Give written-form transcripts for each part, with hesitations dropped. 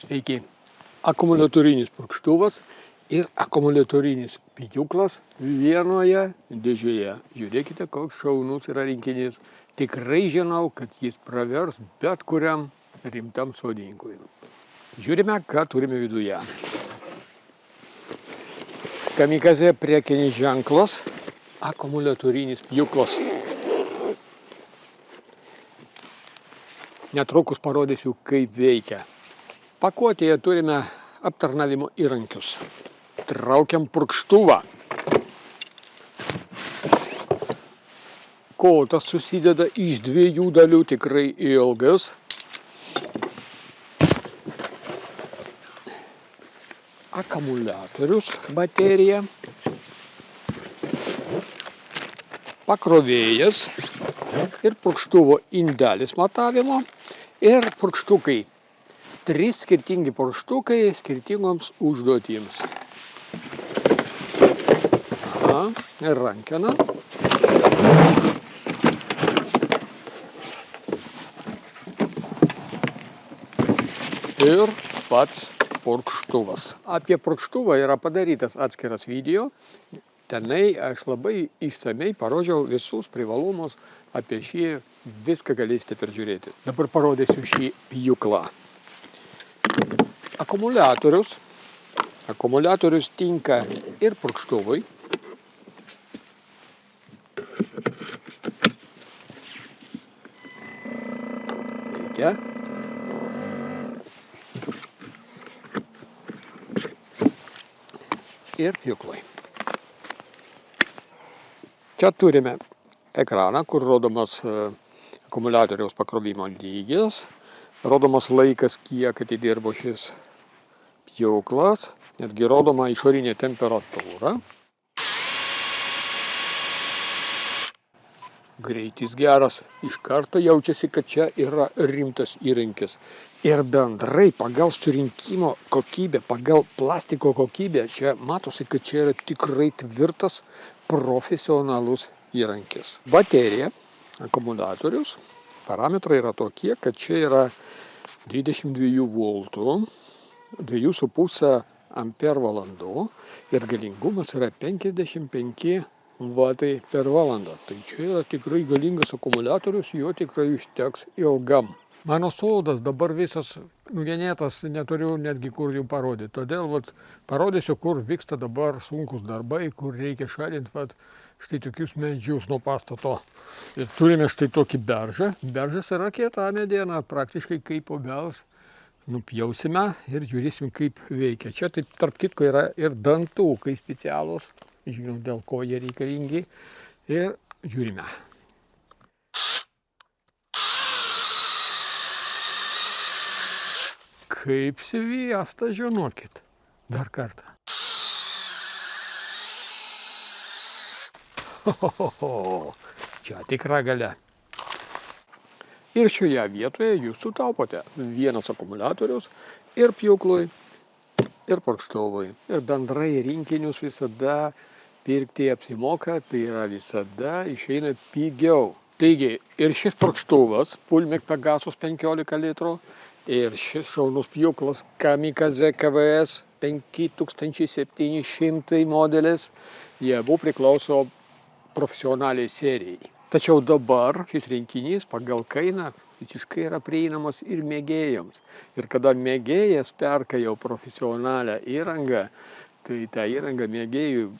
Sveiki. Akumuliatorinis purkštuvas ir akumuliatorinis pjūklas vienoje dėžėje. Žiūrėkite, koks šaunus yra rinkinys. Tikrai žinau, kad jis pravers bet kuriam rimtam sodininkui. Žiūrime, ką turime viduje. Kamikaze prekinis ženklas, akumuliatorinis pjūklas. Netrukus parodysiu, kaip veikia. Pakuotėje turime aptarnavimo įrankius. Traukiam purkštuvą. Kotas susideda iš dviejų dalių, tikrai ilgas. Akumuliatorius, baterija. Pakrovėjas ir purkštuvo indelis matavimo ir purkštukai. 3 skirtingi purkštukai skirtingoms užduotims. Rankena. Ir pats purkštuvas. Apie purkštuvą yra padarytas atskiras video. Tenai aš labai išsamei parodžiau visus privalumus, apie šį viską galėsite peržiūrėti. Dabar parodysiu šį pjūklą. Akumuliatorius tinka ir purkštuvui. Veikia. Ir pjūklui. Čia turime ekraną, kur rodomas akumuliatoriaus pakrovimo lygis, rodomas laikas, kiek atidirbo šis pjūklas, netgi rodoma išorinė temperatūra. Greitis geras, iš karto jaučiasi, kad čia yra rimtas įrankis. Ir bendrai pagal surinkimo kokybę, pagal plastiko kokybę, čia matosi, kad čia yra tikrai tvirtas, profesionalus įrankis. Baterija, akumuliatorius, parametrai yra tokie, kad čia yra 22 voltų, 2,5 amper valandų ir galingumas yra 55 vatai per valandą. Tai čia yra tikrai galingas akumuliatorius, jo tikrai užteks ilgam. Mano sodas dabar visas nugenėtas, neturiu netgi kur jų parodyti. Todėl parodysiu, kur vyksta dabar sunkus darbai, kur reikia šalinti štai tokius medžius nuo pastato. Ir turime štai tokį beržą. Beržas yra kieta mediena, praktiškai kaip obelis. Nupjausime ir žiūrėsim, kaip veikia. Čia taip tarp kitko yra ir dantukai specialūs. Žinom, dėl ko jie reikalingi. Ir žiūrime. Kaip sviesta, žinokit. Dar kartą. Čia tikra galia. Ir šioje vietoje jūs sutaupote vienas akumuliatorius ir pjūklui, ir purkštuvui. Ir bendrai rinkinius visada pirkti apsimoka, tai yra visada išeina pigiau. Taigi, ir šis purkštuvas Pulmec Pegasus 15 litrų, ir šis šaunus pjūklas Kamikaze KVS 5700 modelis, jie abu priklauso profesionaliai serijai. Tačiau dabar šis rinkinys pagal kainą visiškai yra prieinamas ir mėgėjams. Ir kada mėgėjas perka jau profesionalią įrangą, tai ta įranga mėgėjui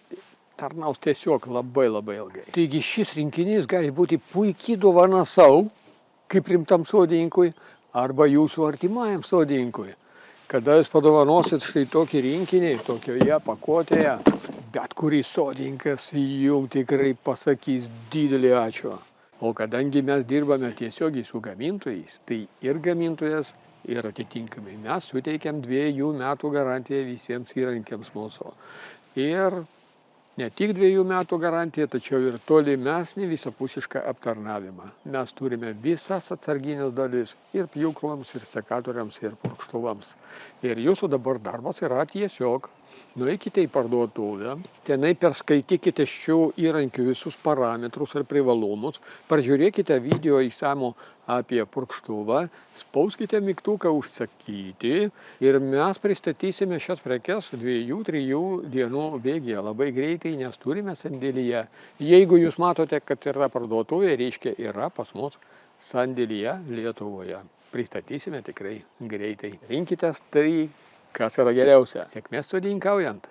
tarnaus tiesiog labai ilgai. Taigi šis rinkinys gali būti puikiai dovana sau, kaip rimtam sodininkui, arba jūsų artimajam sodininkui. Kada jūs padovanosit štai tokį rinkinį, tokioje pakuotėje, bet kuris sodininkas jums tikrai pasakys didelį ačiū. O kadangi mes dirbame tiesiogiai su gamintojais, tai ir gamintojas, ir atitinkamai mes suteikiam 2 metų garantiją visiems įrankiams mūsų. Ir ne tik 2 metų garantiją, tačiau ir tolimesnį visapusišką aptarnavimą. Mes turime visas atsarginės dalis ir pjūklams, ir sekatoriams, ir purkštuvams. Ir jūsų dabar darbas yra tiesiog nueikite į parduotuvę, tenai perskaitykite šių įrankių visus parametrus ir privalumus, pažiūrėkite video išsamų apie purkštuvą, spauskite mygtuką užsakyti ir mes pristatysime šias prekes 2-3 dienų bėgyje labai greitai, nes turime sandėlyje. Jeigu jūs matote, kad yra parduotuvė, reiškia yra pas mus sandėlyje Lietuvoje. Pristatysime tikrai greitai. Rinkitės tai, kas yra geriausia. Sėkmės sodininkaujant.